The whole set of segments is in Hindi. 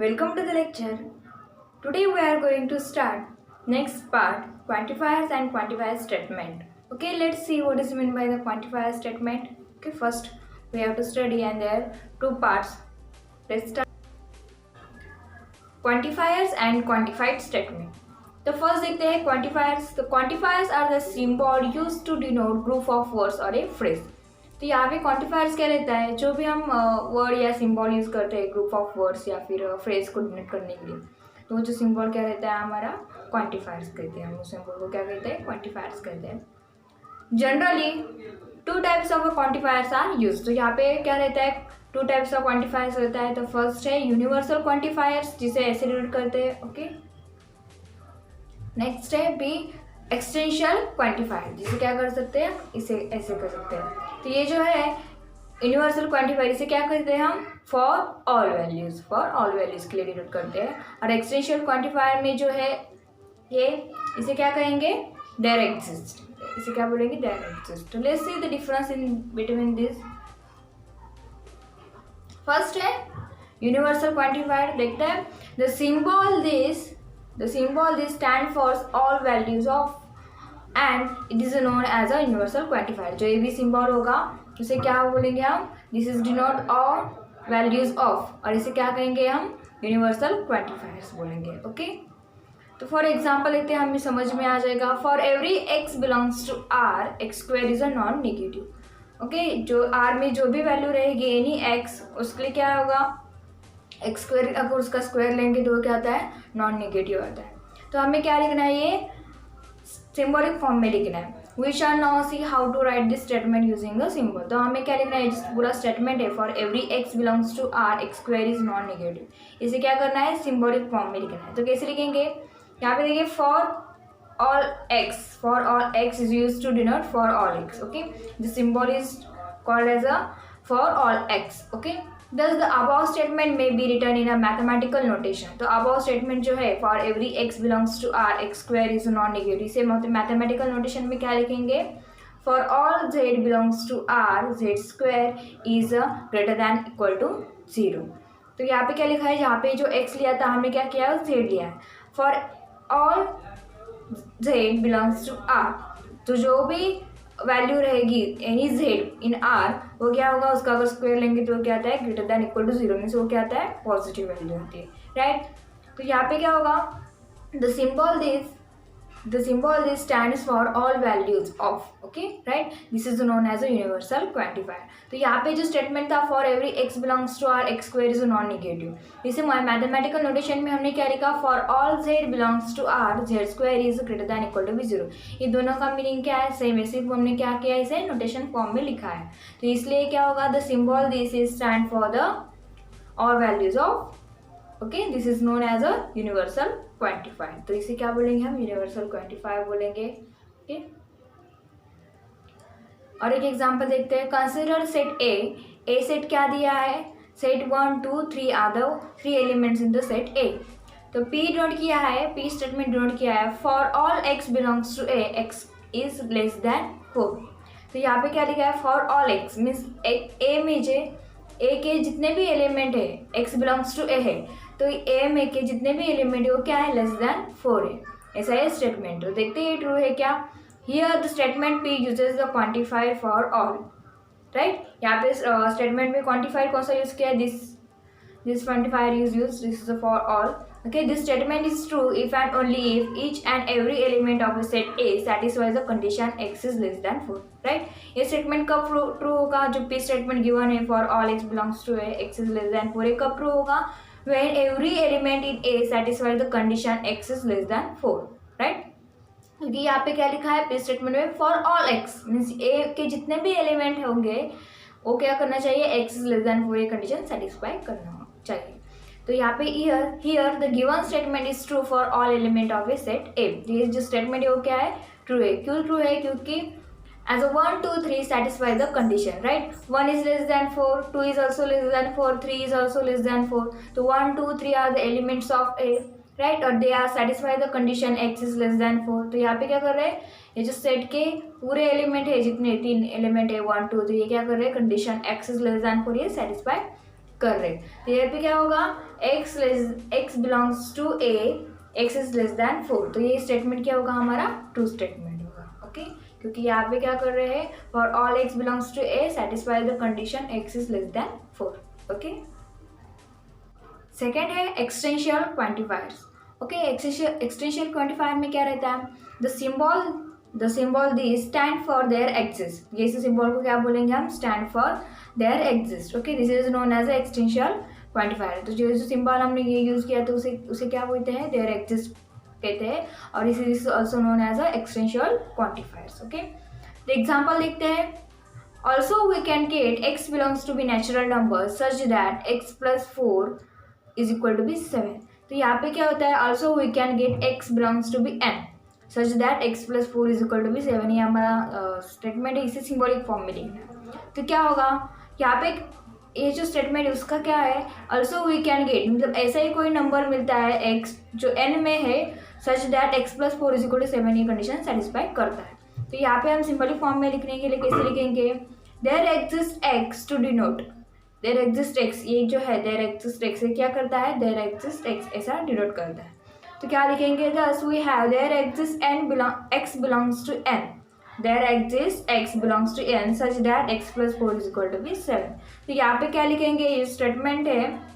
Welcome to the lecture. Today we are going to start next part quantifiers and quantifier statement. Okay, let's see what is meant by the quantifier statement. Okay, first we have to study and there are two parts. Let's start quantifiers and quantified statement. The first देखते हैं quantifiers. The quantifiers are the symbol used to denote group of words or a phrase. तो यहाँ पे क्वांटिफायर्स क्या रहता है, जो भी हम वर्ड या सिंबल यूज़ करते हैं ग्रुप ऑफ वर्ड्स या फिर फ्रेज को डिनोट करने के लिए, तो वो जो सिंबल क्या रहता है हमारा क्वांटिफायर्स कहते हैं. हम उस सिंबल को क्या कहते हैं, क्वांटिफायर्स कहते हैं. Generally two types of quantifiers are use. तो यहाँ पे क्या रहता है, टू टाइप्स ऑफ क्वांटिफायर्स रहता है. तो फर्स्ट है यूनिवर्सल क्वांटिफायर्स, जिसे ऐसे डिनोट करते हैं. ओके, नेक्स्ट है बी एक्सटेंशियल क्वांटिफायर, जिसे क्या कर सकते हैं, इसे ऐसे कर सकते हैं. तो ये जो है यूनिवर्सल क्वांटिफायर, इसे क्या करते हैं हम for all values, for all values के लिए डिनोट करते हैं. और एक्सटेंशियल क्वांटिफायर में जो है ये, इसे क्या कहेंगे, डायरेक्ट एग्जिस्ट. इसे क्या बोलेंगे, डायरेक्ट एग्जिस्ट. तो let's see the difference in between this. First है यूनिवर्सल क्वांटिफायर. देखते हैं the symbol this stand for all values of and it is known as a universal quantifier. जो ये भी सिंबल होगा उसे क्या बोलेंगे हम, this is denote all values of, और इसे क्या कहेंगे हम, यूनिवर्सल क्वांटिफायर्स बोलेंगे. ओके, तो फॉर एग्जाम्पल लेते हैं, हमें समझ में आ जाएगा. For every x belongs to R, x square is a non negative. Okay, जो आर में जो भी वैल्यू रहेगी एनी एक्स, उसके लिए क्या होगा, एक्स स्क्वायर अगर उसका स्क्वायर लेंगे तो क्या आता है, नॉन नेगेटिव आता है. तो हमें क्या लिखना है, ये सिंबॉलिक फॉर्म में लिखना है. We shall now see how to write this statement using a symbol. तो हमें क्या लिखना है, जिस पूरा स्टेटमेंट है for every x belongs to R, x square is non negative, इसे क्या करना है, सिंबॉलिक फॉर्म में लिखना है. तो कैसे लिखेंगे, यहाँ पे देखिए for all x is use to denote for all x. Okay, the symbol is called as a for all x. Okay, Thus the above statement may be written in a mathematical notation. तो above statement जो है for every x belongs to r, x square is non-negative, इसे mathematical notation में क्या लिखेंगे, for all z belongs to r, z square is greater than equal to 0. तो यहाँ पे क्या लिखा है, यहाँ पे जो x लिया था हमने क्या किया, z लिया है. for all z belongs to r, तो जो भी वैल्यू रहेगी एनी जेड इन आर, वो क्या होगा, उसका अगर स्क्वायर लेंगे तो क्या आता है, greater than equal to 0, means वो क्या आता है, पॉजिटिव वैल्यू होती है. राइट, तो यहाँ पे क्या होगा, the symbol this stands for all values of. Okay, right, this is known as a universal quantifier. तो यहाँ पे जो स्टेटमेंट था for every x belongs to R, x square is non negative, इसे मैथमेटिकल नोटेशन में हमने क्या लिखा, for all z belongs to R, z square is greater than equal to 0. ये दोनों का मीनिंग क्या है, सेम है, सिर्फ हमने क्या किया, इसे नोटेशन फॉर्म में लिखा है. तो इसलिए क्या होगा, the symbol this is stand for the all values of. Okay, this is known as a universal quantifier. तो इसे क्या बोलेंगे हम, यूनिवर्सल क्वांटिफायर बोलेंगे. ओके, और एक एग्जांपल देखते हैं. कंसीडर सेट ए सेट क्या दिया है, set 1 2 3 are the 3 elements in the set A. तो पी डिनोट किया है, पी स्टेटमेंट डिनोट किया है for all x belongs to A, x is less than 4. तो यहाँ पे क्या लिखा है, for all x means A में जे ए के जितने भी एलिमेंट है, एक्स बिलोंग्स टू ए है, तो ए में के जितने भी एलिमेंट है वो क्या है, लेस देन 4 है. ऐसा है स्टेटमेंट. तो देखते हैं ट्रू है क्या. Here the statement P uses the quantifier for all. Right, यहाँ पे स्टेटमेंट में क्वांटिफायर कौन सा यूज किया है, this quantifier is use, this is for all. Okay, this statement is true if and only if each and every element of a set A satisfies the condition x is less than 4. Right? ये statement कब true होगा, जो P statement given है for all x belongs to A, x is less than 4, ये कब true होगा, when every element in A satisfies the condition x is less than 4. Right? क्योंकि यहाँ पे क्या लिखा है P statement में for all x means A के जितने भी एलिमेंट होंगे वो क्या करना चाहिए, x is less than 4 ये कंडीशन सेटिस्फाई करना चाहिए. तो यहाँ पे here the given statement is true for all element of A set ए. ये जो स्टेटमेंट है वो क्या है, ट्रू है. क्यों ट्रू है, क्योंकि as a 1 2 3 satisfy the condition. Right, 1 is less than 4, 2 is also less than 4, 3 is also less than 4. तो 1 2 3 are the elements of A. Right, और they are satisfy the condition x is less than 4. तो यहाँ पे क्या कर रहे हैं, ये जो सेट के पूरे एलिमेंट है, जितने 3 एलिमेंट है 1 2 3, ये क्या कर रहे हैं, condition x is less than 4 ये सेटिस्फाई कर रहे। तो यहाँ पे क्या होगा, x belongs to a, x is less than 4। तो ये स्टेटमेंट क्या होगा, हमारा ट्रू स्टेटमेंट होगा। ओके, क्योंकि यहाँ पे क्या कर रहे हैं, for all x belongs to a satisfy the condition x is less than 4। Okay, second है existential quantifiers. Okay, existential quantifier में क्या रहता है, the symbol this stand for there exist. ये सिंबल को क्या बोलेंगे हम, stand for there exist. Okay, this is known as existential quantifier. तो जो सिंबल हमने ये यूज किया तो उसे क्या बोलते हैं, देयर एग्जिस्ट कहते हैं, और इस is also known as a existential quantifiers. Okay, तो एग्जाम्पल देखते हैं। Also we can get x belongs to B natural number such that x plus 4 is equal to be 7। तो यहाँ पे क्या होता है, also we can get x belongs to be n such that x plus 4 is equal to be 7। ये हमारा स्टेटमेंट है, इसे सिंबॉलिक फॉर्म में लिखना है। तो क्या होगा यहाँ पे, ये जो स्टेटमेंट है उसका क्या है, ऑल्सो वी कैन गेट, मतलब ऐसा ही कोई नंबर मिलता है x जो n में है such that x plus 4 is equal to 7, ये कंडीशन सेटिस्फाई करता है। तो यहाँ पे हम सिंबॉलिक फॉर्म में लिखने के लिए कैसे लिखेंगे, there exist x to denote, there exist x, ये जो है देयर एग्जिस्ट x, ये क्या करता है, देयर एग्जिस्ट x ऐसा डिनोट करता है। तो क्या लिखेंगे, thus we have there exists x belongs to n, there exists x belongs to n such that x plus 4 is equal to be 7। तो यहाँ पे क्या लिखेंगे, ये स्टेटमेंट है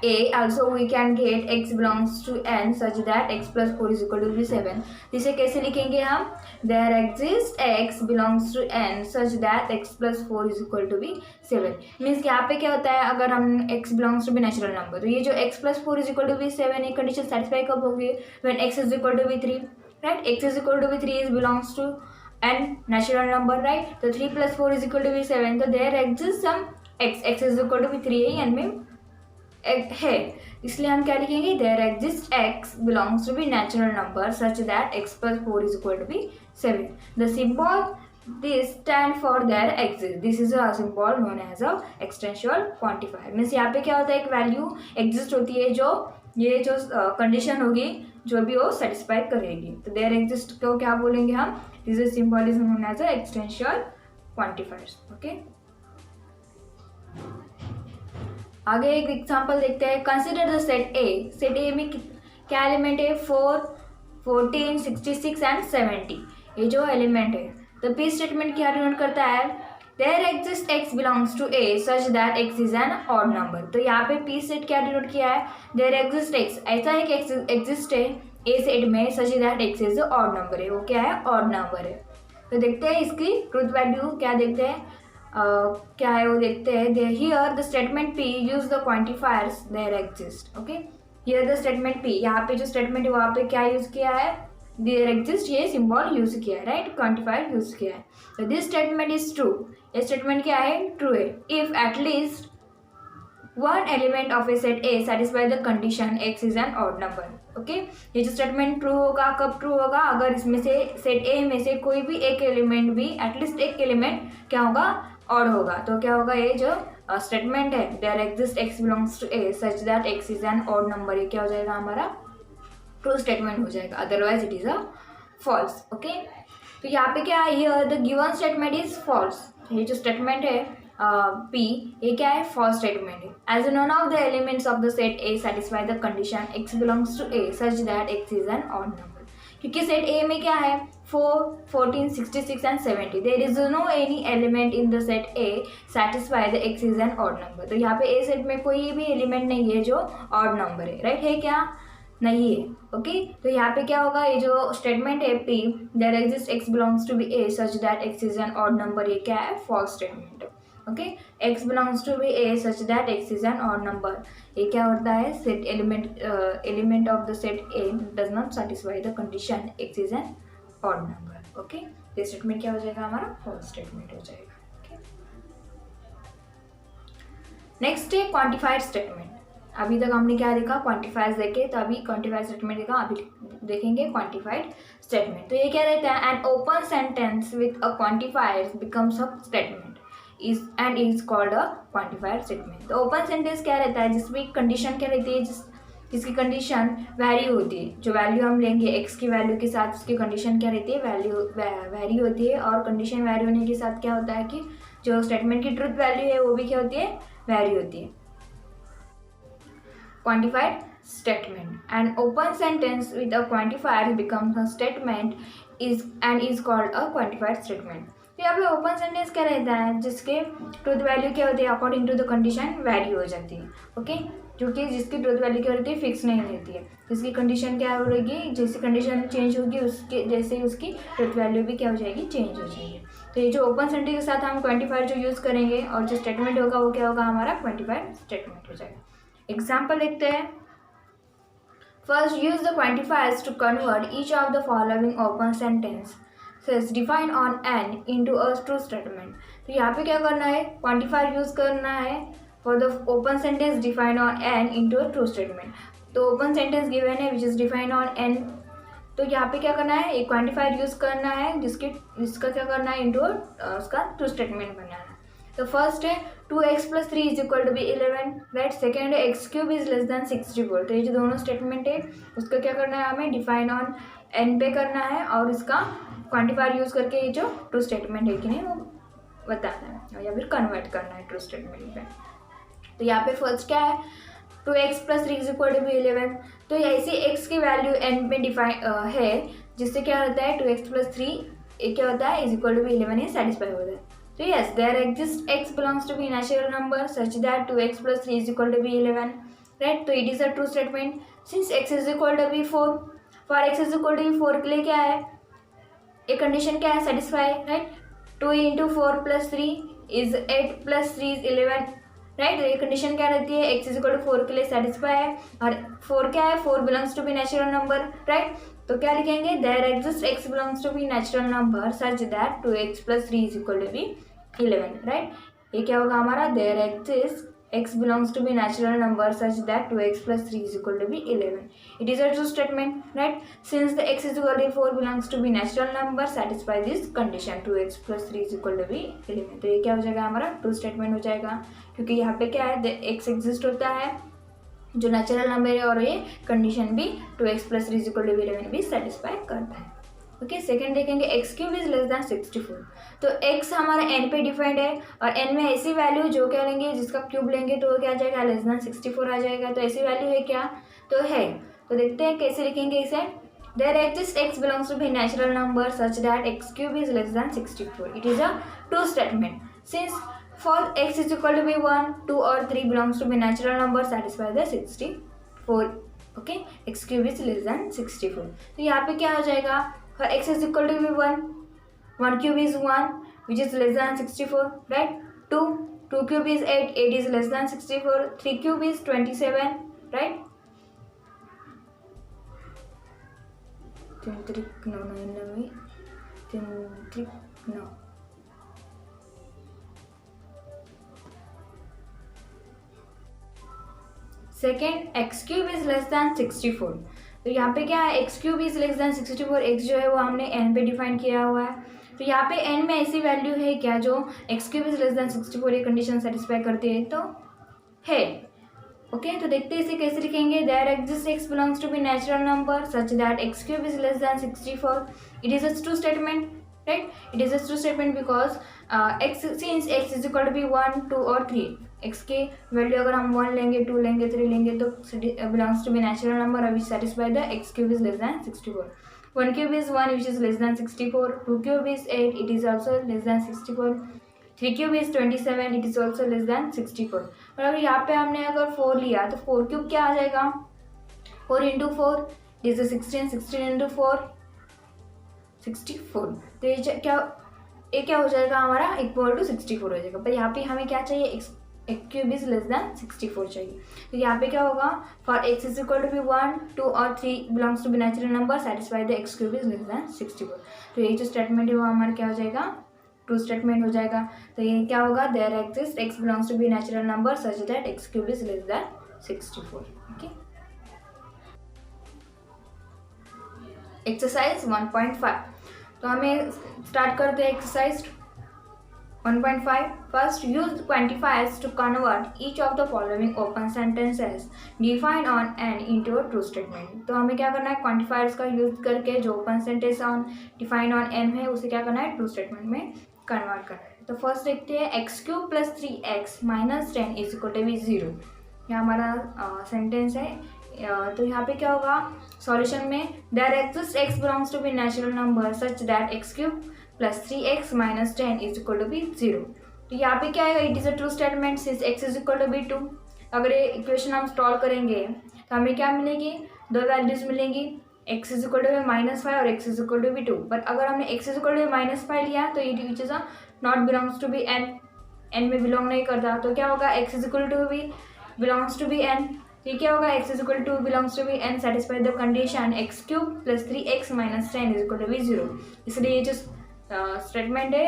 a, also we can get x belongs to n such that x plus 4 is equal to be 7। इसे कैसे लिखेंगे हम, there exists x belongs to n such that x plus 4 is equal to be 7। Means यहाँ पे क्या होता है, अगर हम x belongs to be natural number, तो ये जो x plus 4 is equal to be 7 ये कंडीशन सेटिस्फाई कब होगी, when x is equal to be 3, right. x is equal to be 3 is belongs to n natural number, right. तो 3 plus 4 is equal to be 7, तो there exists some x is equal to be 3 है, n में है, इसलिए हम क्या लिखेंगे, there exist x belongs to B natural number such that x plus 4 is equal to be 7। The symbol this stand for there exist, this is a symbol known as a existential quantifier. Means यहाँ पे क्या होता है, एक वैल्यू एग्जिस्ट होती है जो ये जो कंडीशन होगी जो भी वो सेटिस्फाई करेगी। तो देयर एग्जिस्ट को क्या बोलेंगे हम, this is symbol is known as a existential quantifiers. Okay, आगे एक एग्जांपल देखते हैं। Consider the set A. Set A में क्या एलिमेंट है, 4, 14, 66 एंड 70, ये जो एलिमेंट है। तो पी स्टेटमेंट क्या डिनोट करता है, there exist x belongs to a such that x is an odd number. तो यहाँ पे पी सेट क्या डिनोट किया है, देयर एग्जिस्ट x, ऐसा है कि x एग्जिस्ट है a सेट में सच that x is odd number है, वो क्या है, ऑड नंबर है। तो देखते हैं इसकी ट्रूथ वैल्यू क्या देखते हैं, क्या है वो देखते हैं। They here the statement p use the quantifiers there exist. Okay, here the statement p, यहाँ पे जो स्टेटमेंट है वहाँ पे क्या यूज किया है, देयर एग्जिस्ट, ये सिंबल यूज किया है, राइट, क्वांटिफायर यूज किया है। तो दिस स्टेटमेंट इज ट्रू, ये स्टेटमेंट क्या है, ट्रू है। If at least one element of A set A satisfy the condition x is an odd number. Okay, ये जो स्टेटमेंट ट्रू होगा, कब ट्रू होगा, अगर इसमें से सेट ए में से कोई भी एक एलिमेंट भी, एटलीस्ट एक एलिमेंट क्या होगा, ऑड होगा। तो क्या होगा, ये जो स्टेटमेंट है there exist x belongs to a such that x is an odd number, ये क्या हो जाएगा, हमारा ट्रू स्टेटमेंट हो जाएगा, otherwise it is a false. Okay, तो यहाँ पे क्या है, here the given statement is false, ये जो स्टेटमेंट है p, ये क्या है, फॉल्स स्टेटमेंट है। As none of the elements of the set a satisfy the condition x belongs to a such that x is an odd number, क्योंकि सेट a में क्या है, 4, 14, 66 and 70, there is no any element in the set a satisfy the x is an odd number. तो यहाँ पे a सेट में कोई भी एलिमेंट नहीं है जो ऑड नंबर है, राइट, है क्या, नहीं है। ओके, तो यहाँ पे क्या होगा, ये जो स्टेटमेंट है p, there exist x belongs to be a such that x is an odd number, ये क्या है, फॉल्स स्टेटमेंट है। Okay, x belongs to be a such that x is an odd number, ये क्या होता है, set element of the set a does not satisfy the condition x is an odd number. Okay, ये स्टेटमेंट क्या हो जाएगा, हमारा फॉल्स स्टेटमेंट हो जाएगा। ओके, नेक्स्ट है क्वांटिफाइड स्टेटमेंट। अभी तक हमने क्या देखा, क्वांटिफायर्स देखे, तो अभी क्वांटिफाइड स्टेटमेंट देखा, अभी देखेंगे क्वांटिफाइड स्टेटमेंट। तो ये क्या रहता है, an open sentence with a quantifier becomes a statement is called a quantified statement. तो ओपन सेंटेंस क्या रहता है, जिसमें कंडीशन क्या रहती है, जिसकी कंडीशन वैरी होती है, जो वैल्यू हम लेंगे x की वैल्यू के साथ उसकी कंडीशन क्या रहती है, वैल्यू वैरी होती है, और कंडीशन वैरी होने के साथ क्या होता है कि जो स्टेटमेंट की ट्रुथ वैल्यू है वो भी क्या होती है, वैरी होती है। quantified statement. An open sentence with a quantifier becomes a statement is called a quantified statement. तो यहाँ पे ओपन सेंटेंस क्या रहता है, जिसके ट्रूथ वैल्यू क्या होती है according to the condition vary हो जाती है. ओके, जो कि जिसकी ट्रूथ वैल्यू क्या होती है फिक्स नहीं रहती है. जिसकी कंडीशन क्या होगी, जैसी कंडीशन चेंज होगी उसके जैसे ही उसकी ट्रूथ वैल्यू भी क्या हो जाएगी, चेंज हो जाएगी. तो ये जो ओपन सेंटेंस के साथ हम क्वांटिफायर जो यूज़ करेंगे और जो स्टेटमेंट होगा वो क्या होगा, हमारा क्वांटिफाइड स्टेटमेंट हो जाएगा. एग्जाम्पल देखते हैं. First, use the quantifiers to convert each of the following open sentence define on N into a true statement. तो यहाँ पे क्या करना है, क्वांटिफायर यूज करना है for the open sentence define on N into a true statement. तो ओपन सेंटेंस गिवन है which is define on N, तो यहाँ पे क्या करना है, एक क्वांटिफायर यूज करना है जिसका क्या करना है इनटू उसका ट्रू स्टेटमेंट बनाना है. तो फर्स्ट है 2x + 3 = 11, राइट. सेकेंड है x³ इज लेस देन 64. तो ये जो दोनों स्टेटमेंट है उसका क्या करना है, हमें डिफाइन ऑन एन पे करना है और इसका क्वांटिफायर यूज करके ये जो ट्रू स्टेटमेंट है कि नहीं वो बताना है या फिर कन्वर्ट करना है ट्रू स्टेटमेंट पे. तो यहाँ पे फर्स्ट क्या है, 2x + 3 = 11. तो ऐसी x की वैल्यू n में डिफाइन है जिससे क्या होता है 2x + 3 क्या होता है =11 ये सेटिस्फाई होता है. तो yes, there exist x belongs to B natural number such that 2x + 3 = 11, right. तो it is a true statement since x = 4. For x = 4 के लिए क्या है, एक कंडीशन क्या है, सेटिस्फाई, राइट. 2 × 4 + 3 = 8 + 3 = 11, राइट. ये कंडीशन क्या रहती है, x = 4 के लिए सेटिस्फाई है और 4 क्या है, 4 belongs to B natural number, right. तो क्या लिखेंगे, there exist x belongs to B natural number such that 2x + 3 = 11, right. ये क्या होगा हमारा, there exist x belongs to be natural number such that 2x + 3 = 11. It is a true statement, right? Since the x = 4 belongs to be natural number, satisfy this condition 2x + 3 = 11. तो ये क्या हो जाएगा हमारा ट्रू स्टेटमेंट हो जाएगा, क्योंकि यहाँ पे क्या है x एग्जिस्ट होता है जो नेचुरल नंबर है और ये कंडीशन भी 2x + 3 = 11 भी सेटिस्फाई करता है. ओके, सेकंड देखेंगे x³ इज लेस देन 64. तो x हमारा n पे डिफाइंड है और n में ऐसी वैल्यू जो क्या लेंगे, जिसका क्यूब लेंगे तो क्या आ जाएगा, लेस देन 64 आ जाएगा. तो ऐसी वैल्यू है क्या, तो है. तो देखते हैं कैसे लिखेंगे इसे. There exist x belongs to B natural number such that x³ is less than 64. It is a true statement since for x = 1, 2 और 3 belongs to B natural number satisfy the 64. Okay, x³ is less than 64. तो यहाँ पे क्या हो जाएगा, for x is equal to be 1, 1³ is 1 which is less than 64, right. 2³ is 8, 8 is less than 64, 3³ is 27, right. 3 3 9 9 3 3 9. Second x³ is less than 64. तो यहाँ पे क्या है, x³ is less than 64. x जो है वो हमने n पे डिफाइन किया हुआ है. तो यहाँ पे n में ऐसी वैल्यू है क्या जो x³ इज लेस देन 64 ये कंडीशन सेटिस्फाई करती है, तो है. ओके, तो देखते हैं इसे कैसे लिखेंगे. There exist x belongs to B natural number such that x³ is less than 64. It is a true statement, right. It is a true statement because since x = 1, 2 और 3. x के वैल्यू अगर हम 1 लेंगे, 2 लेंगे, 3 लेंगे तो belongs to B natural number which satisfy the x³ is less than 64. 1³ is 1 which is less than 64. 2³ is 8, it is also less than 64. 3³ is 27, it is also less than 64. और अगर यहाँ पे हमने अगर 4 लिया तो 4³ क्या आ जाएगा, 4 × 4 इज 16, 16 × 4 64. तो ये क्या हो जाएगा हमारा =64 हो जाएगा. पर यहाँ पे हमें क्या चाहिए, x³ इज लेस देन 64 चाहिए. तो यहाँ पे क्या होगा, फॉर x = 1, 2 और 3 belongs to B natural number satisfy the x³ is less than 64. तो ये जो स्टेटमेंट है वो हमारा क्या हो जाएगा, ट्रू स्टेटमेंट हो जाएगा. तो ये क्या होगा, there exist x belongs to B natural number such that x³ is less than 64. Okay, exercise 1.5. तो हमें स्टार्ट करते हैं exercise 1.5. First, use quantifiers to convert each of the following open sentences defined on n into a true statement. तो हमें क्या करना है, क्वांटिफायर्स का यूज करके जो open sentence on defined on n है उसे क्या करना है, ट्रू स्टेटमेंट में कन्वर्ट करना है. तो फर्स्ट देखते हैं x³ + 3x - 10 = 0. ये हमारा सेंटेंस है। तो यहाँ पे क्या होगा सॉल्यूशन में, there exist x belongs to B natural number such that x cube plus 3x minus 10 is equal to be 0। तो यहाँ पे क्या आएगा, it is a true statement since x is equal to be 2। अगर ये इक्वेशन हम सॉल्व करेंगे तो हमें क्या मिलेगी, दो वैल्यूज मिलेंगी, x is equal to be -5 और x is equal to be 2। But अगर हमने x is equal to be -5 लिया तो it which is a not belongs to be n में बिलोंग नहीं करता। तो क्या होगा, x is equal to be belongs to be n। तो क्या होगा, x is equal to belongs to be n satisfy the condition x cube plus 3x minus 10 is equal to be 0। इसलिए ये जो स्टेटमेंट है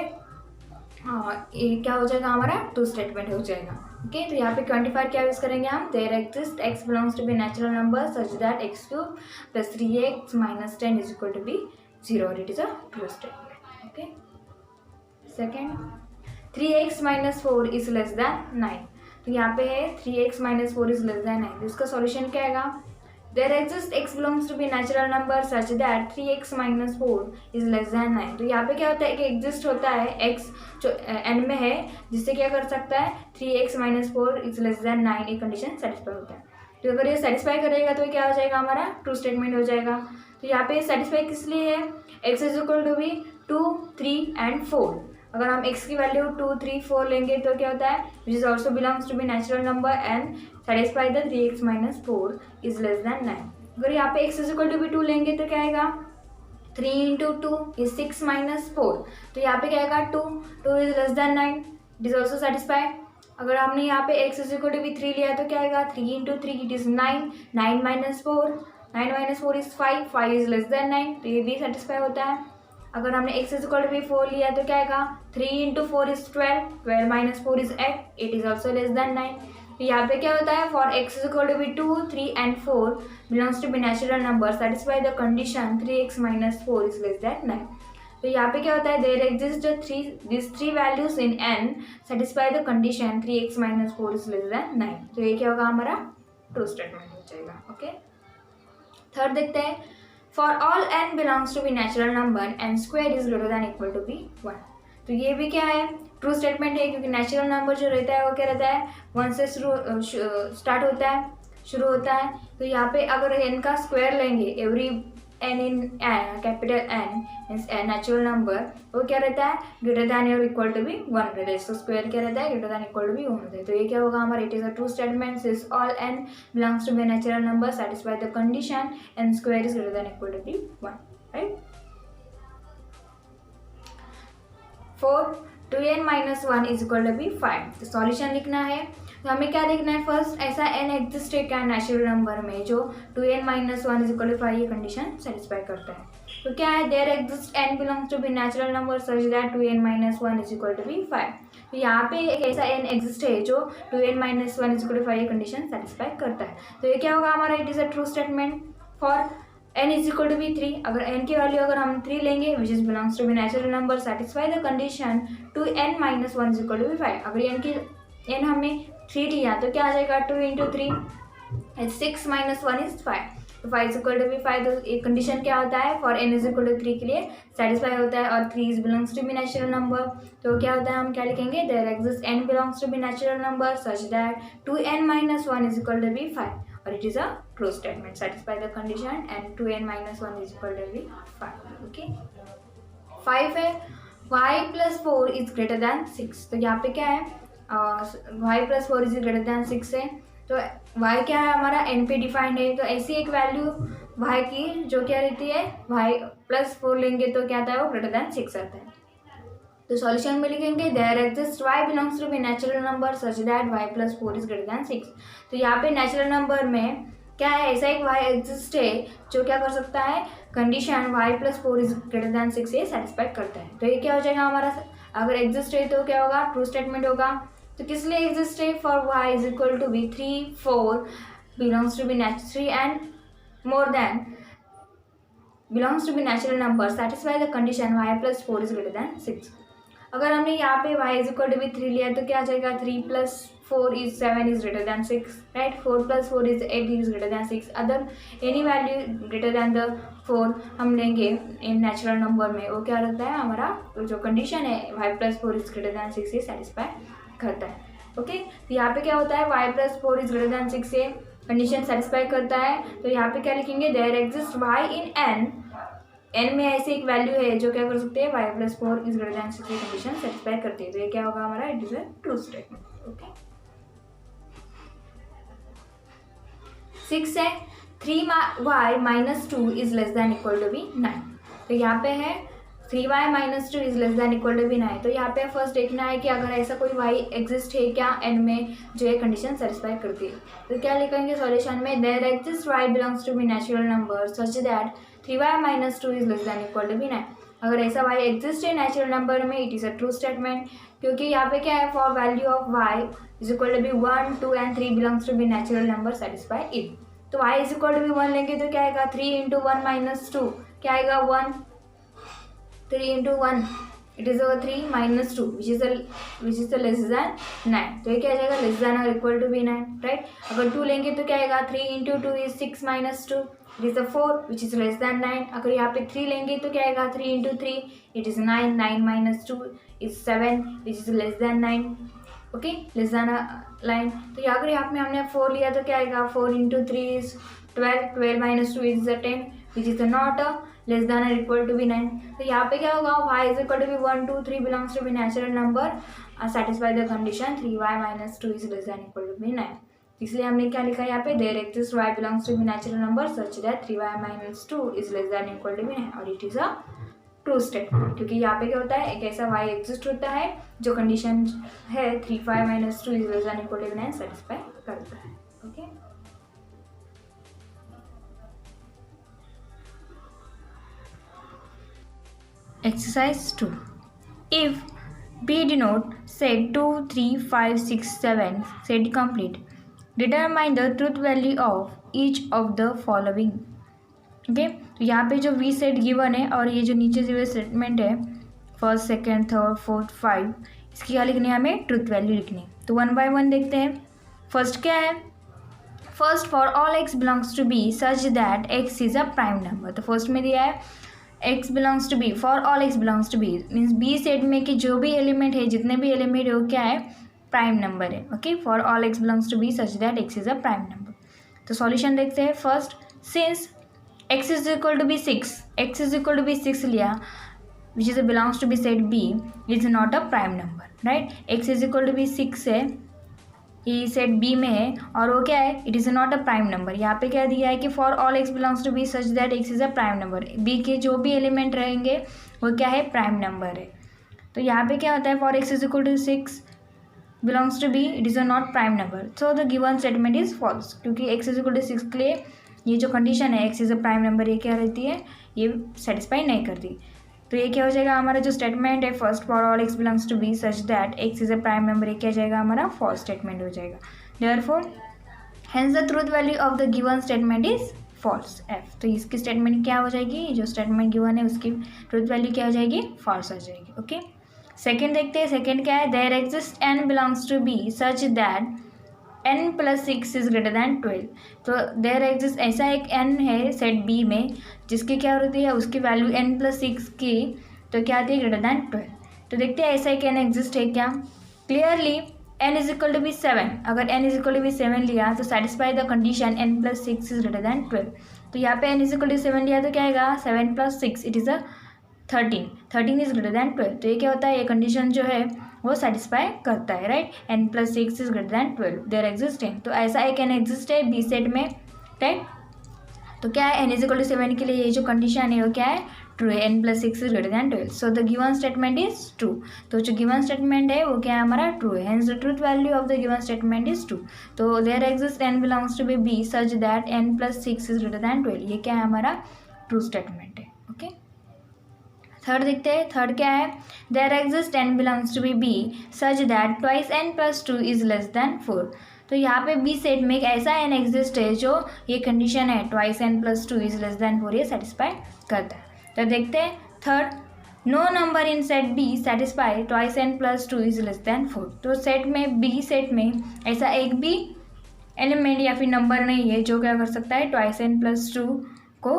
ये क्या हो जाएगा, हमारा ट्रू स्टेटमेंट हो जाएगा। ओके, तो यहाँ पे 25 क्या यूज करेंगे हम, there exist x belongs to B natural number such that x cube plus 3x minus 10 is equal to be 0 और it is a true statement. Okay, second 3x minus 4 is less than 9। तो यहाँ पे है 3x minus 4 is less than 9। तो इसका सॉल्यूशन क्या आएगा, there exist x belongs to B natural number such that 3x minus 4 is less than 9। तो यहाँ पे क्या होता है कि एग्जिस्ट होता है x जो n में है, जिससे क्या कर सकता है 3x minus 4 is less than 9, ये कंडीशन सेटिस्फाई होता है। तो अगर ये सेटिस्फाई करेगा तो क्या हो जाएगा, हमारा ट्रू स्टेटमेंट हो जाएगा। तो यहाँ पे सेटिस्फाई किस लिए है, x is equal to be 2, 3 and 4। अगर हम x की वैल्यू 2, 3, 4 लेंगे तो क्या होता है, which is also belongs to B natural number and satisfy the 3x minus 4 is less than 9। अगर यहाँ पे x is equal to be 2 लेंगे तो क्या आएगा, 3 इंटू 2 इज 6 माइनस 4। तो यहाँ पे क्या आएगा 2 is less than 9, it is also satisfy. अगर हमने यहाँ पे x is equal to B 3 लिया तो क्या आएगा, 3 into 3 it is 9 minus 4 is 5 is less than 9, तो ये भी सेटिस्फाई होता है। अगर हमने x is equal to be 4 लिया तो क्या आएगा, 3 into 4 is 12 minus 4 is 8, it is also less than 9। तो यहाँ पे क्या होता है, for x is equal to be 2, 3 and 4 belongs to B natural number satisfy the condition 3x minus 4 is less than 9। तो यहाँ पे क्या होता है, there exist this 3 values in n satisfy the condition 3x minus 4 is less than 9। तो ये क्या होगा, हमारा ट्रू स्टेटमेंट हो जाएगा। ओके, थर्ड देखते हैं, for all n belongs to B natural number n square is greater than equal to be 1। तो ये भी क्या है, ट्रू स्टेटमेंट है, क्योंकि नेचुरल नंबर जो रहता है वो क्या रहता है, 1 से स्टार्ट होता है, शुरू होता है। तो यहाँ पे अगर n का स्क्वायर लेंगे, every n in capital N means natural number, वो क्या रहता है, ग्रेटर दैन और इक्वल टू बी 1 रहता है। इसका स्क्वायर क्या रहता है, greater than equal to be 1 रहता है। तो ये क्या होगा हमारा, it is a true statement since all n belongs to B natural number satisfy the condition n square is greater than equal to be 1, right. 4 2n minus 1 is equal to be 5। तो सॉल्यूशन लिखना है, तो हमें क्या देखना है, फर्स्ट ऐसा n एग्जिस्ट है क्या नेचुरल नंबर में जो 2n minus 1 is equal to 5 ये कंडीशन सेटिस्फाई करता है। तो क्या है, there exist n belongs to B natural number such that 2n minus 1 is equal to be 5। तो यहाँ पे एक ऐसा n एग्जिस्ट है जो 2n minus 1 is equal to 5 ये कंडीशन सेटिस्फाई करता है। तो ये क्या होगा हमारा, it is a true statement for n is equal to B 3। अगर n की वैल्यू अगर हम 3 लेंगे which is belongs to B natural number satisfy the condition 2n minus 1 is equal to be 5। अगर n हमने 3 लिया तो क्या आ जाएगा, 2 इंटू 3 इज 6 माइनस 1 इज 5, तो 5 इज इक्वल टू बी 5। तो एक कंडीशन क्या होता है, for n is equal to 3 के लिए सेटिस्फाई होता है और 3 is belongs to B natural number. तो क्या होता है, हम क्या लिखेंगे, there exist n belongs to B natural number such that 2n minus 1 is equal to be 5 और it is a true statement satisfy the condition and 2n minus 1 is equal to be 5। Okay, 5 है y plus 4 is greater than 6। तो यहाँ पे क्या है, y plus 4 is greater than 6 है। तो y क्या है हमारा, n पे डिफाइंड है। तो ऐसी एक वैल्यू y की जो क्या रहती है, y प्लस 4 लेंगे तो क्या आता है, वो ग्रेटर दैन 6 आता है। तो सॉल्यूशन में लिखेंगे, there exist y belongs to B natural number such that y plus 4 is greater than 6। तो यहाँ पे नेचुरल नंबर में क्या है, ऐसा एक y एग्जिस्ट है जो क्या कर सकता है, condition y plus 4 is greater than 6 ये सेटिस्फाई करता है। तो ये क्या हो जाएगा हमारा, अगर एग्जिस्ट है तो क्या होगा, ट्रू स्टेटमेंट होगा। तो किस लिए एग्जिस्ट है, for y is equal to B 3, 4 belongs to B 3 and more than belongs to B natural number satisfy the condition y plus 4 is greater than 6। अगर हमने यहाँ पे y is equal to B 3 लिया तो क्या आ जाएगा, 3 plus 4 is 7 is greater than 6, right. 4 plus 4 is 8 is greater than 6। Other any value greater than the 4 हम लेंगे इन नेचुरल नंबर में, वो क्या रहता है हमारा, जो कंडीशन है y plus 4 is greater than 6 ये सेटिस्फाई करता है। ओके, तो यहाँ पे क्या होता है y plus 4 is greater then 6 ये कंडीशन सेटिस्फाई करता है। तो यहाँ पे क्या लिखेंगे, there exist y in n में ऐसी एक वैल्यू है जो क्या कर सकते हैं, y plus 4 is greater then 6 ये कंडीशन सेटिस्फाई करती है। तो ये क्या होगा हमारा, it is a true statement. Okay, 6 है 3y minus 2 is less than equal to be 9। तो यहाँ पे है 3y minus 2 is less than equal to be 9। तो यहाँ पे फर्स्ट देखना है कि अगर ऐसा कोई y एग्जिस्ट है क्या n में जो ये कंडीशन सेटिस्फाई करती है। तो क्या लिखेंगे सॉल्यूशन में, there exist y belongs to B natural number such that 3y minus 2 is less than equal to be 9। अगर ऐसा y एग्जिस्ट है नेचुरल नंबर में, it is a true statement, क्योंकि यहाँ पे क्या है, for value of y is equal to be 1, 2 and 3 belongs to B natural number satisfy it. तो y is equal to be 1 लेंगे तो क्या आएगा, 3 इंटू 1 माइनस 2 क्या आएगा 1, 3 into 1 it is 3 minus 2 which is less then 9। तो ये क्या आ जाएगा, लेस देन और इक्वल टू बी 9, राइट। अगर 2 लेंगे तो क्या आएगा, 3 into 2 is 6 minus 2 it is 4 which is less then 9। अगर यहाँ पे 3 लेंगे तो क्या आएगा, 3 into 3 it is 9, 9 minus 2 is 7 which is less then 9। Okay, less than line. तो अगर यहाँ पे हमने 4 लिया तो क्या आएगा, 4 into 3 is 12, 12 minus 2 is 10 which is not less than और इक्वल टू बी 9। तो यहाँ पे क्या होगा, y is equal to be 1, 2, 3 belongs to B natural number satisfy the condition 3y minus 2 is less than equal to be 9। इसलिए हमने क्या लिखा है यहाँ पे, there exist y belongs to B natural number such that 3y minus 2 is less than equal to be 9 और it is a true statement. क्योंकि यहाँ पे क्या होता है, एक ऐसा y एग्जिस्ट होता है जो कंडीशन है 3y minus 2 is less than equal to be 9 satisfy करता है। Okay, exercise 2, if B denote set 2, 3, 5, 6, 7 set complete, determine the truth value of each of the following। Okay, तो यहाँ पे जो V सेट गिवन है और ये जो नीचे से स्टेटमेंट है फर्स्ट, सेकेंड, थर्ड, फोर्थ, 5, इसकी क्या लिखनी है, हमें ट्रुथ वैल्यू लिखनी है। तो 1 बाय 1 देखते हैं। फर्स्ट क्या है, first for all x belongs to B such that x is a prime number. तो फर्स्ट में दिया है x belongs to B, for all x belongs to B means B set में कि जो भी एलिमेंट है, जितने भी एलिमेंट है वो क्या है, प्राइम नंबर है। Okay, for all x belongs to B such that x is a prime number. तो सॉल्यूशन देखते हैं। First, since x is equal to be 6, x is equal to be 6 लिया which is belongs to B set b is not a prime number, right. x is equal to be 6 है, ये सेट बी में है और वो क्या है, it is not a prime number. यहाँ पे क्या दिया है कि for all x belongs to B such that x is a prime number, B के जो भी एलिमेंट रहेंगे वो क्या है, प्राइम नंबर है। तो यहाँ पे क्या होता है, for x is equal to 6 belongs to B it is a not prime number, so the given statement is false. क्योंकि एक्स इज इक्वल टू 6 के लिए ये जो कंडीशन है x is a prime number, ये क्या रहती है, ये सेटिस्फाई नहीं करती। तो ये क्या हो जाएगा, हमारा जो स्टेटमेंट है first for all x belongs to B such that x is a prime number, ये क्या जाएगा, हमारा फॉल्स स्टेटमेंट हो जाएगा। Therefore hence the truth value of the given statement is false F. तो इसकी स्टेटमेंट क्या हो जाएगी, जो स्टेटमेंट गिवन है उसकी ट्रूथ वैल्यू क्या हो जाएगी, फॉल्स हो जाएगी। ओके, सेकेंड देखते हैं। सेकेंड क्या है, there exist n belongs to B such that n plus 6 is greater than 12। तो देयर एग्जिस्ट ऐसा एक n है सेट b में जिसकी क्या होती है, उसकी वैल्यू n प्लस 6 की तो क्या आती है, ग्रेटर दैन 12। तो देखते हैं ऐसा एक n एग्जिस्ट है क्या। Clearly n is equal to be 7, अगर n is equal to be 7 लिया तो satisfy the condition n plus 6 is greater than 12। तो यहाँ पे n इज इक्वल टू 7 लिया तो क्या आएगा, 7 plus 6 it is a 13 is greater than 12। तो ये क्या होता है, ये कंडीशन जो है वो सेटिस्फाई करता है, right. n plus 6 is greater than 12, there exist n। तो ऐसा एक n एग्जिस्ट है बी सेट में, राइट। तो क्या है, n इज इक्वल टू 7 के लिए ये जो कंडीशन है वो क्या है, ट्रू है, n plus 6 is greater than 12, so the given statement is true. तो जो गिवन स्टेटमेंट है वो क्या है, हमारा ट्रू है, hence the truth value of the given statement is true. तो there exist n belongs to be b such that n plus 6 is greater than 12, ये क्या है, हमारा ट्रू स्टेटमेंट है। ओके, थर्ड देखते हैं। थर्ड क्या है, there exist n belongs to be b such that twice n plus 2 is less than 4। तो यहाँ पे बी सेट में एक ऐसा n एग्जिस्ट है जो ये कंडीशन है twice n plus 2 is less than 4, ये सेटिस्फाई करता है। तो देखते हैं third, no number in set B satisfy twice n plus 2 is less than 4। तो सेट में बी सेट में ऐसा एक भी एलिमेंट या फिर नंबर नहीं है जो क्या कर सकता है, ट्वाइस n प्लस 2 को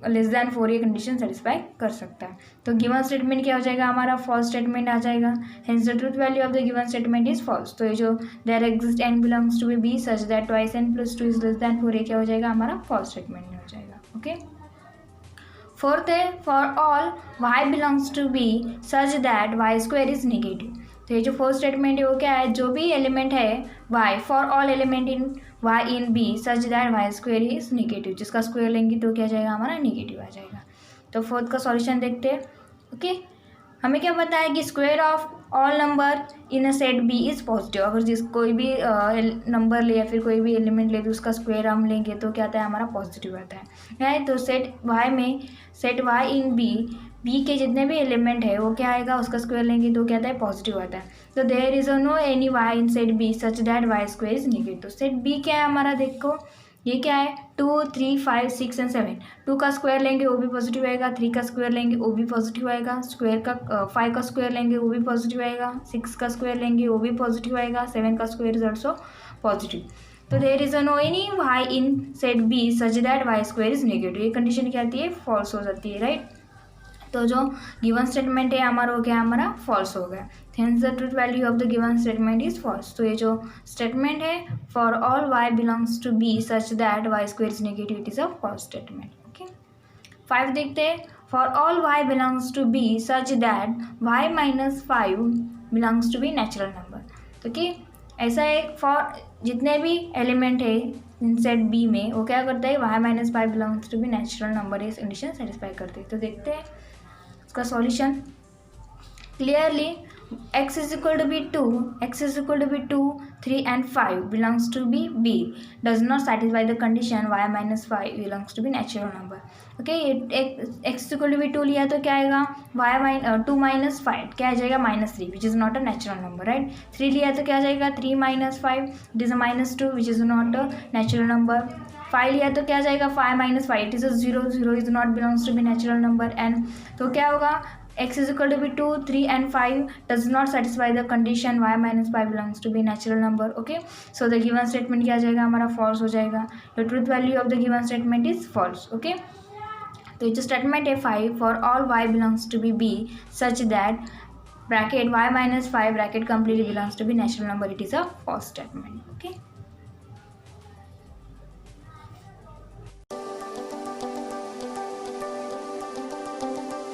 लेस देन 4 ये कंडीशन सेटिस्फाई कर सकता है। तो गिवन स्टेटमेंट क्या हो जाएगा हमारा, फॉल्स स्टेटमेंट आ जाएगा। Hence the truth value of the given statement is false. तो ये जो there exist n belongs to B such that twice n plus 2 is less than 4 ये क्या हो जाएगा हमारा फॉल्स स्टेटमेंट हो जाएगा। ओके, फोर्थ है for all y belongs to B such that y square is negative. तो ये जो फोर्थ स्टेटमेंट है वो क्या है, जो भी एलिमेंट है y for all element in y in b such that y square is negative, जिसका स्क्वायर लेंगे तो क्या जाएगा हमारा नेगेटिव आ जाएगा। तो फोर्थ का सॉल्यूशन देखते हैं। ओके, हमें क्या पता है कि square of all number in a set B is positive. अगर जिस कोई भी नंबर ले या फिर कोई भी एलिमेंट ले तो उसका स्क्वायर हम लेंगे तो क्या आता है हमारा पॉजिटिव आता है। तो सेट वाई में सेट वाई इन बी के जितने भी एलिमेंट है वो क्या आएगा, उसका स्क्वायर लेंगे तो क्या आता है पॉजिटिव आता है। तो there is no any y in set B such that y square is negative. तो सेट बी क्या है हमारा, देखो ये क्या है 2 3 5 6 एंड 7। 2 का स्क्वायर लेंगे वो भी पॉजिटिव आएगा, 3 का स्क्वायर लेंगे वो भी पॉजिटिव आएगा, स्क्वायर का 5 का स्क्वायर लेंगे वो भी पॉजिटिव आएगा, 6 का स्क्वायर लेंगे वो भी पॉजिटिव आएगा, 7 का स्क्वायर इज ऑल्सो पॉजिटिव। तो there is no any y in set B such that y square is negative. ये कंडीशन क्या आती है, फॉल्स हो जाती है, राइट। तो जो गिवन स्टेटमेंट है हमारा हो गया हमारा फॉल्स हो गया। Hence the truth value of the given statement is false. तो ये जो स्टेटमेंट है for all y belongs to B such that y square is negative, it is a false statement. Okay, 5 देखते हैं। For all y belongs to B such that y minus 5 belongs to B natural number. तो कि ऐसा है फॉर जितने भी एलिमेंट है इन सेट बी में वो क्या करता है, y minus 5 belongs to B natural number, ये कंडीशन सेटिस्फाई करते हैं। तो देखते हैं इसका solution. Clearly x is equal to be 2, x is equal to be 2, 3 and 5 belongs to be b, does not satisfy the condition y minus 5 belongs to be natural number. Okay, x is equal to be 2 लिया तो क्या आएगा, y 2 minus 5 क्या आ जाएगा -3 which is not a natural number, right। 3 लिया तो क्या आ जाएगा 3 minus 5 it is a -2 which is not a natural number। 5 लिया तो क्या आ जाएगा 5 minus 5 it is a 0, 0 is not belongs to be natural number। and तो क्या होगा x is equal to be 2, 3 and 5 does not satisfy the condition y minus 5 belongs to be natural number। okay, so the given statement क्या आ जाएगा हमारा false हो जाएगा। the truth value of the given statement is false। okay, तो ये जो statement है 5 for all y belongs to be b such that bracket y minus 5 bracket completely belongs to be natural number, it is a false statement। okay।